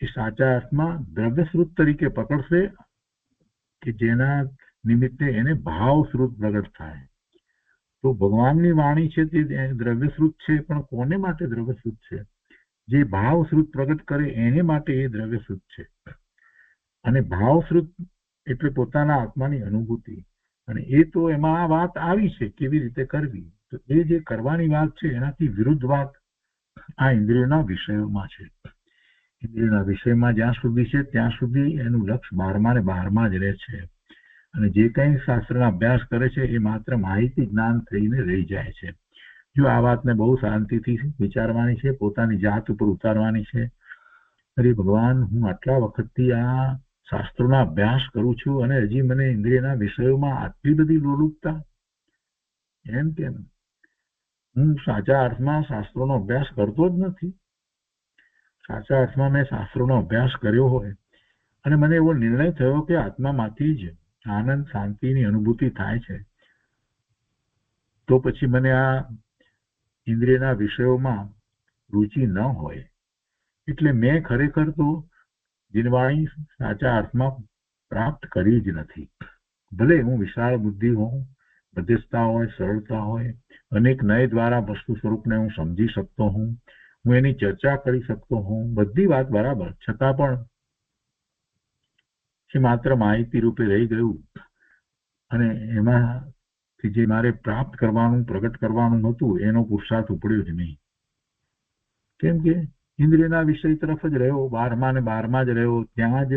એ સાચા અર્થમાં દ્રવ્યશ્રુત તરીકે પકડશે કે જેના નિમિત્તે એને ભાવશ્રુત પ્રગટ થાય. તો ભગવાનની વાણી છે તે દ્રવ્યશ્રુત છે, પણ કોને માટે દ્રવ્યશ્રુત છે? જે ભાવશ્રુત પ્રગટ કરે એને માટે એ દ્રવ્યશ્રુત છે. અને ભાવશ્રુત એટલે પોતાના આત્માની અનુભૂતિ, અને એ તો એમાં આ વાત આવી છે કેવી રીતે કરવી. તો એ જે કરવાની વાત છે એનાથી વિરુદ્ધ વાત આ ઇન્દ્રિયોના વિષયોમાં છે. ઇન્દ્રિયોના વિષયમાં જ્યાં સુધી છે ત્યાં સુધી એનું લક્ષ બહારમાં ને બહારમાં જ રહે છે, અને જે કંઈ શાસ્ત્રના અભ્યાસ કરે છે એ માત્ર માહિતી જ્ઞાન થઈને રહી જાય છે. જો આ વાતને બહુ શાંતિથી વિચારવાની છે, પોતાની જાત ઉપર ઉતારવાની છે. અરે ભગવાન, હું આટલા વખતથી આ શાસ્ત્રોના અભ્યાસ કરું છું અને હજી મને ઇન્દ્રિયના વિષયોમાં આટલી બધી લોલુપતા, એમ કેમ? હું સાચા અર્થમાં શાસ્ત્રોનો અભ્યાસ કરતો જ નથી. સાચા અર્થમાં મેં શાસ્ત્રોનો અભ્યાસ કર્યો હોય અને મને એવો નિર્ણય થયો કે આત્મામાંથી જ આનંદ શાંતિની અનુભૂતિ થાય છે, તો પછી મને આ ઇન્દ્રિયના વિષયોમાં રુચિ ન હોય. એટલે મેં ખરેખર તો જીનવાણી સાચા અર્થમાં પ્રાપ્ત કરી જ નથી. ભલે હું વિશાળ બુદ્ધિ હોઉં, મધ્યસ્થતા હોય, સરળતા હોય, અનેક નય દ્વારા વસ્તુ સ્વરૂપને હું સમજી શકતો હોઉં, હું એની ચર્ચા કરી શકતો હોઉં, બધી વાત બરાબર, છતાં પણ એ માત્ર માહિતી રૂપે રહી ગયું. અને એમાંથી જે મારે પ્રાપ્ત કરવાનું, પ્રગટ કરવાનું હતું એનો પુરુષાર્થ ઉપડ્યો જ નહીં. કેમ કે ઇન્દ્રિયના વિષય તરફ જ રહ્યો, બહારમાં ને બહારમાં જ રહ્યો, ત્યાં જ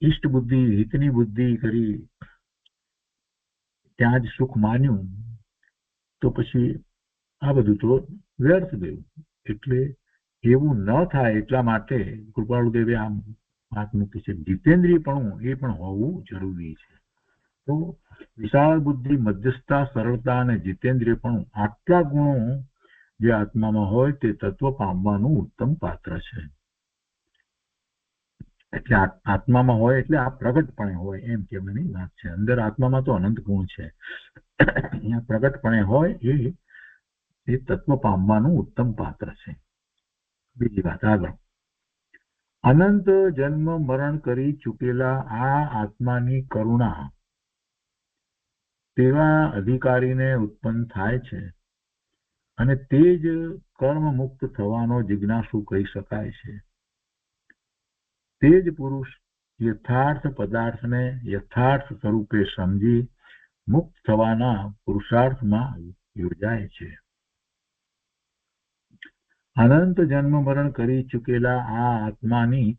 ઈષ્ટ બુદ્ધિ, હિતની બુદ્ધિ કરી, ત્યાં જ સુખ માન્યું. તો પછી આ બધું તો વ્યર્થ ગયું. એટલે એવું ન થાય એટલા માટે કૃપાળુદેવે આમ વાત મૂકી છે, જીતેન્દ્રિયપણું એ પણ હોવું જરૂરી છે. તો વિશાળ બુદ્ધિ, મધ્યસ્થતા, સરળતા અને જીતેન્દ્રિયપણું, આટલા ગુણો જે આત્મામાં હોય તે તત્વ પામવાનું ઉત્તમ પાત્ર છે. એટલે આત્મામાં હોય એટલે આ પ્રગટપણે હોય એમ કહેવાની વાત છે. અંદર આત્મામાં તો અનંત ગુણ છે, અહીંયા પ્રગટપણે હોય એ તત્વ પામવાનું ઉત્તમ પાત્ર છે. બીજી વાત આગળ, અનંત જન્મ મરણ કરી ચૂકેલા આ આત્માની કરુણા તેવા અધિકારીને ઉત્પન્ન થાય છે, અને તે જ કર્મ મુક્ત થવાનો જિજ્ઞાસુ કહી શકાય છે. તે જ પુરુષ યથાર્થ પદાર્થને યથાર્થ સ્વરૂપે સમજી મુક્ત થવાના પુરુષાર્થમાં યોજાય છે. અનંત જન્મ મરણ કરી ચૂકેલા આ આત્માની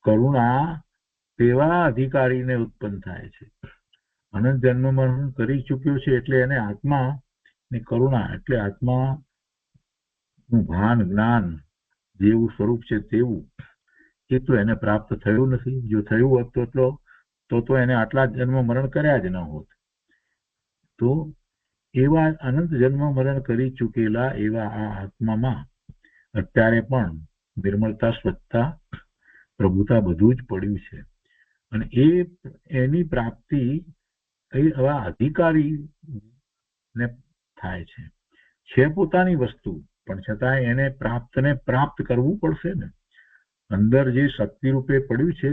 કરુણા તેવા અધિકારીને ઉત્પન્ન થાય છે. અનંત જન્મ મરણ કરી ચૂક્યો છે એટલે એને આત્મા ની કરુણા, એટલે આત્મા નું ભાન, જ્ઞાન જેવું સ્વરૂપ છે તેવું એ તો એને પ્રાપ્ત થયું નથી. જો થયું હોત તો એને આટલા જન્મ મરણ કર્યા જ ન હોત. તો એવા અનંત જન્મ મરણ કરી ચૂકેલા એવા આ આત્મામાં અત્યારે પણ નિર્મળતા, સ્વચ્છતા, પ્રભુતા બધું જ પડ્યું છે. અને એની પ્રાપ્તિ એ આવા અધિકારી ને થાય છે પોતાની વસ્તુ, પણ છતાં એને પ્રાપ્ત કરવું પડશે ને. અંદર જે શક્તિ રૂપે પડ્યું છે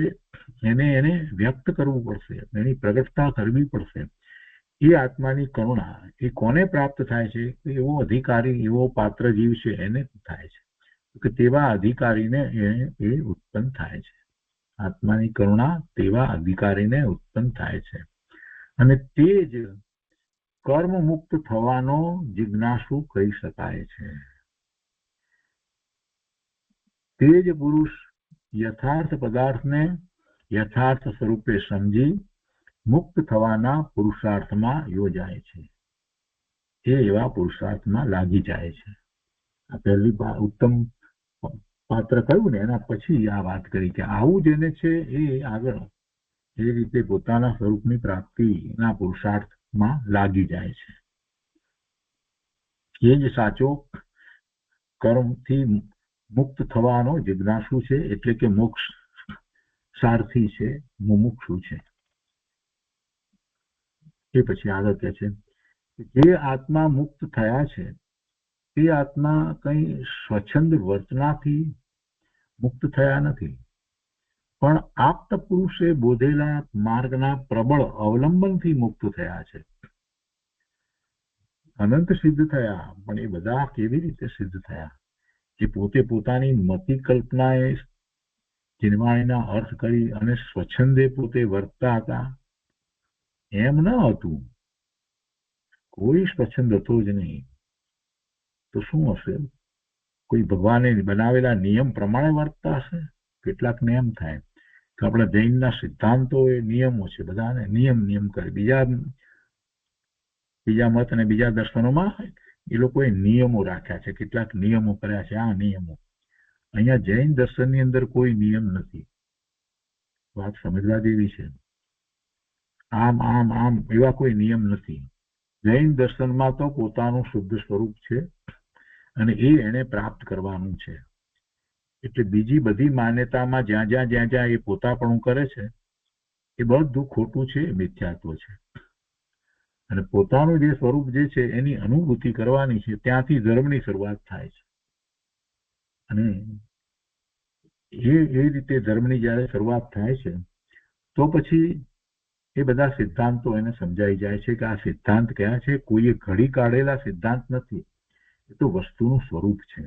એને વ્યક્ત કરવું પડશે, એની પ્રગટતા કરવી પડશે. એ આત્માની કરુણા એ કોને પ્રાપ્ત થાય છે? એવો અધિકારી, એવો પાત્ર જીવ છે એને થાય છે કે તેવા અધિકારીને એ ઉત્પન્ન થાય છે. આત્માની કરુણા તેવા અધિકારીને ઉત્પન્ન થાય છે અને તે જ કર્મ મુક્ત થવાનો જિજ્ઞાસુ કહી શકાય છે. તે જ પુરુષ યથાર્થ પદાર્થને યથાર્થ સ્વરૂપે સમજી મુક્ત થવાના પુરુષાર્થમાં યોજાય છે. એ એવા પુરુષાર્થમાં લાગી જાય છે. આ પહેલી ઉત્તમ પાત્ર કહ્યું ને એના પછી આ વાત કરી કે આવું જેને છે એ આગળ એ રીતે પોતાના સ્વરૂપની પ્રાપ્તિના પુરુષાર્થમાં લાગી જાય છે. એ જ સાચો કર્મથી મુક્ત થવાનો જિજ્ઞાસુ છે, એટલે કે મોક્ષ સારથી છે, મુમુક્ષુ છે. એ પછી આગળ કહે છે જે આત્મા મુક્ત થયા છે તે આત્મા કઈ સ્વચ્છંદ વર્તનાથી મુક્ત થયા નથી, પણ આપ્ત પુરુષે બોધેલા માર્ગના પ્રબળ અવલંબનથી મુક્ત થયા છે. અનંત સિદ્ધ થયા, પણ એ બધા કેવી રીતે સિદ્ધ થયા? એ પોતે પોતાની મતિ કલ્પનાએ જીનવાણીના અર્થ કરી અને સ્વચ્છંદે પોતે વર્તતા હતા એમ ન હતું. કોઈ સ્વચ્છંદ હતો જ નહીં. તો શું હશે? કોઈ ભગવાને બનાવેલા નિયમ પ્રમાણે વર્તતા હશે? કેટલાક નિયમ થાય તો આપણા જૈનના સિદ્ધાંતો એ નિયમો છે, બધાને નિયમ કરે. બીજા મત અને બીજા દર્શનોમાં એ લોકોએ નિયમો રાખ્યા છે, કેટલાક નિયમો કર્યા છે. આ નિયમો અહીંયા જૈન દર્શનની અંદર કોઈ નિયમ નથી. વાત સમજવા જેવી છે. આમ આમ આમ એવા કોઈ નિયમ નથી. જૈન દર્શનમાં તો પોતાનું શુદ્ધ સ્વરૂપ છે અને એ એને પ્રાપ્ત કરવાનું છે. એટલે બીજી બધી માન્યતામાં જ્યાં જ્યાં એ પોતાપણું કરે છે એ બધું ખોટું છે, મિથ્યાત્વ છે. અને પોતાનું જે સ્વરૂપ જે છે એની અનુભૂતિ કરવાની છે, ત્યાંથી ધર્મની શરૂઆત થાય છે. અને એ રીતે ધર્મની જ્યારે શરૂઆત થાય છે તો પછી એ બધા સિદ્ધાંતો એને સમજાઈ જાય છે કે આ સિદ્ધાંત કયા છે. કોઈએ ઘડી કાઢેલા સિદ્ધાંત નથી, એ તો વસ્તુનું સ્વરૂપ છે.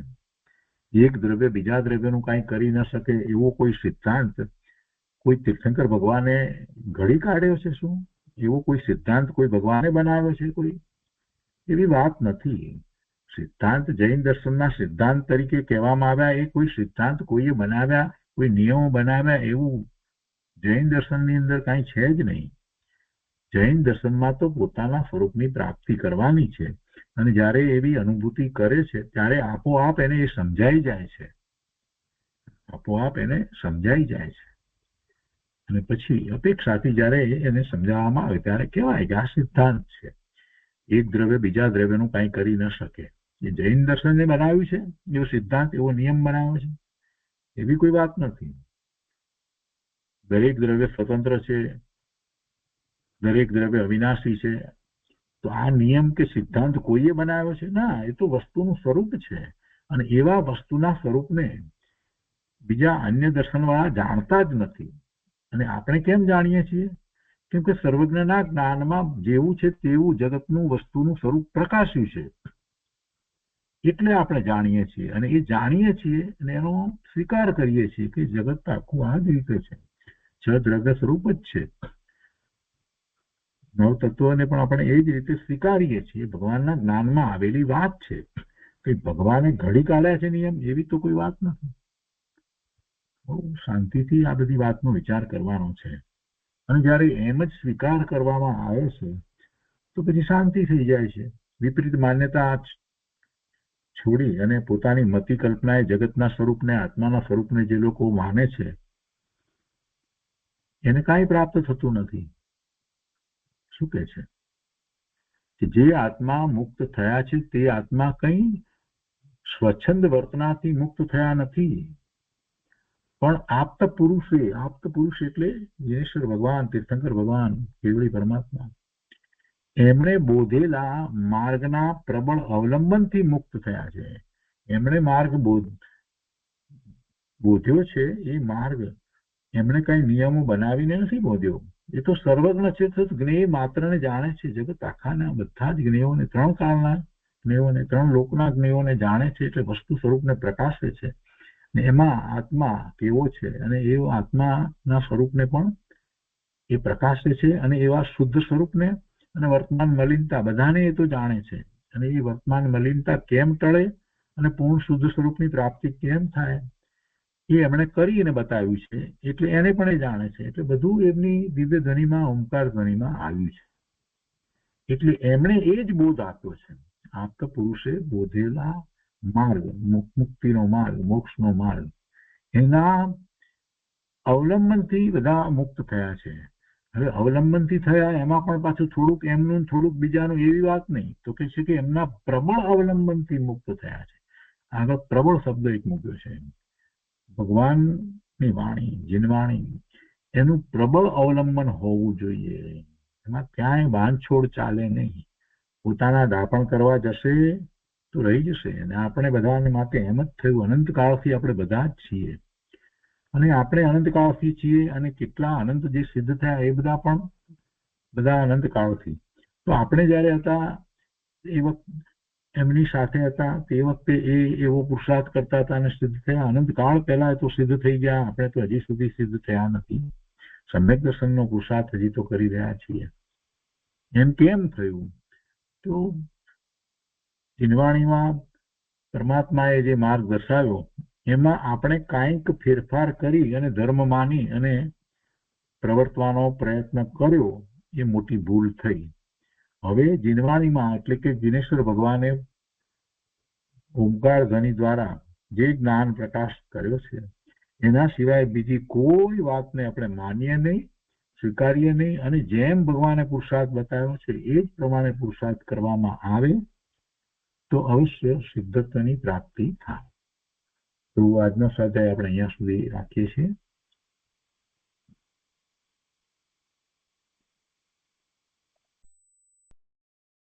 એક દ્રવ્ય બીજા દ્રવ્યનું કાંઈ કરી ન શકે એવો કોઈ સિદ્ધાંત કોઈ તીર્થંકર ભગવાને ઘડી કાઢ્યો છે? શું એવો કોઈ સિદ્ધાંત કોઈ ભગવાને બનાવ્યો છે? કોઈ એવી વાત નથી. સિદ્ધાંત જૈન દર્શનના સિદ્ધાંત તરીકે કહેવામાં આવ્યા એ કોઈ સિદ્ધાંત કોઈએ બનાવ્યા, કોઈ નિયમો બનાવ્યા એવું જૈન દર્શનની અંદર કાંઈ છે જ નહીં. જૈન દર્શનમાં તો પોતાના સ્વરૂપની પ્રાપ્તિ કરવાની છે અને જ્યારે એવી અનુભૂતિ કરે છે ત્યારે આપોઆપ એને એ સમજાઈ જાય છે. અને પછી અપેક્ષાથી જ્યારે એને સમજાવવામાં આવે ત્યારે કહેવાય કે આ સિદ્ધાંત છે. એક દ્રવ્ય બીજા દ્રવ્યનું કાંઈ કરી ન શકે. એ જૈન દર્શને બનાવ્યું છે એવો સિદ્ધાંત, એવો નિયમ બનાવ્યો છે, એવી કોઈ વાત નથી. દરેક દ્રવ્ય સ્વતંત્ર છે, દરેક દ્રવ્ય અવિનાશી છે. તો આ નિયમ કે સિદ્ધાંત કોઈએ બનાવ્યો છે? ના, એ તો વસ્તુનું સ્વરૂપ છે. અને એવા વસ્તુના સ્વરૂપને બીજા અન્ય દર્શનવાળા જાણતા જ નથી. અને આપણે કેમ જાણીએ છીએ? કેમ કે સર્વજ્ઞના જ્ઞાનમાં જેવું છે તેવું જગતનું વસ્તુનું સ્વરૂપ પ્રકાશ્યું છે, એટલે આપણે જાણીએ છીએ. અને એ જાણીએ છીએ અને એનો સ્વીકાર કરીએ છીએ કે જગત આખું આ જ રીતે છે, છ દ્રવ્ય સ્વરૂપ જ છે. નવ તત્વોને પણ આપણે એ જ રીતે સ્વીકારીએ છીએ. ભગવાનના જ્ઞાનમાં આવેલી વાત છે. કે ભગવાને ઘડી કાઢ્યા છે નિયમ, એવી તો કોઈ વાત નથી. બહુ શાંતિથી આ બધી વાતનો વિચાર કરવાનો છે. અને જ્યારે એમ જ સ્વીકાર કરવામાં આવે છે તો પછી શાંતિ થઈ જાય છે. વિપરીત માન્યતા છોડી અને પોતાની મતિ કલ્પનાએ જગતના સ્વરૂપને, આત્માના સ્વરૂપને જે લોકો માને છે એને કાંઈ પ્રાપ્ત થતું નથી. શું કહે છે કે જે આત્મા મુક્ત થયા છે તે આત્મા કંઈ સ્વચ્છંદ વર્તનાથી મુક્ત થયા નથી, પણ આપ્ત પુરુષ એટલે યેશ્વર ભગવાન, તીર્થંકર ભગવાન, કેવળી પરમાત્મા, એમણે બોધેલા માર્ગના પ્રબળ અવલંબનથી મુક્ત થયા છે. એમણે માર્ગ બોધ્યો છે. એ માર્ગ એમણે કઈ નિયમો બનાવીને નથી બોધ્યો, એ તો સર્વજ્ઞ છે, તો જ્ઞેય માત્રને જાણે છે. જગત આખાના બધા જ જ્ઞેયોને, ત્રણ કાળના જ્ઞેયોને, ત્રણ લોકના જ્ઞેયોને જાણે છે, એટલે વસ્તુ સ્વરૂપને પ્રકાશે છે. ને એમાં આત્મા કેવો છે, અને એ આત્માના સ્વરૂપને પણ એ પ્રકાશે છે, અને એવા શુદ્ધ સ્વરૂપને અને વર્તમાન મલિનતા બધાને એ તો જાણે છે. અને એ વર્તમાન મલિનતા કેમ ટળે અને પૂર્ણ શુદ્ધ સ્વરૂપની પ્રાપ્તિ કેમ થાય એ એમણે કરીને બતાવ્યું છે. એટલે એને પણ એ જાણે છે. એટલે બધું એમની દિવ્ય ધ્વનિમાં, ઓમકાર ધ્વનિમાં આવ્યું છે. એટલે એમણે એ જ બોધ આપ્યો છે. આપ્ત પુરુષે બોધેલા માર્ગ, મુક્તિનો માર્ગ, મોક્ષનો માર્ગ, એના અવલંબનથી બધા મુક્ત થયા છે. હવે અવલંબનથી થયા એમાં પણ પાછું થોડુંક એમનું, થોડુંક બીજાનું, એવી વાત નહીં. તો કે છે કે એમના પ્રબળ અવલંબનથી મુક્ત થયા છે. આગળ પ્રબળ શબ્દ એક મૂક્યો છે. ભગવાનની વાણી, જીનવાણી, એનું પ્રબળ અવલંબન હોવું જોઈએ. એમાં ક્યાંય બાંધછોડ ચાલે નહીં. પોતાના દાપણ કરવા જશે તો રહી જશે. અને આપણે બધાને માટે એમ જ થયું. અનંતકાળથી આપણે બધા જ છીએ, અને આપણે અનંતકાળથી છીએ. અને કેટલા અનંત જે સિદ્ધ થયા એ બધા પણ બધા અનંતકાળથી. તો આપણે જયારે હતા એ વખત એમની સાથે હતા, તે વખતે એ એવો પુરુષાર્થ કરતા હતા અને સિદ્ધ થયા. અનંતકાળ પહેલા તો સિદ્ધ થઈ ગયા. આપણે તો હજી સુધી સિદ્ધ થયા નથી. સમ્યક દર્શનનો પુરુષાર્થ હજી તો કરી રહ્યા છીએ. એમ કેમ થયું? તો જીનવાણીમાં પરમાત્માએ જે માર્ગ દર્શાવ્યો એમાં આપણે કાંઈક ફેરફાર કરી અને ધર્મ માની અને પ્રવર્તવાનો પ્રયત્ન કર્યો, એ મોટી ભૂલ થઈ. હવે જીનવાણીમાં એટલે કે જીનેશ્વર ભગવાને ઓમકાર ધ્વનિ દ્વારા જે જ્ઞાન પ્રકાશ કર્યો છે, એના સિવાય બીજી કોઈ વાતને આપણે માનીએ નહીં, સ્વીકારીએ નહીં. અને જેમ ભગવાને પુરુષાર્થ બતાવ્યો છે એ જ પ્રમાણે પુરુષાર્થ કરવામાં આવે તો અવશ્ય સિદ્ધત્વની પ્રાપ્તિ થાય. તો આજનો સ્વાધ્યાય આપણે અહીંયા સુધી રાખીએ છીએ.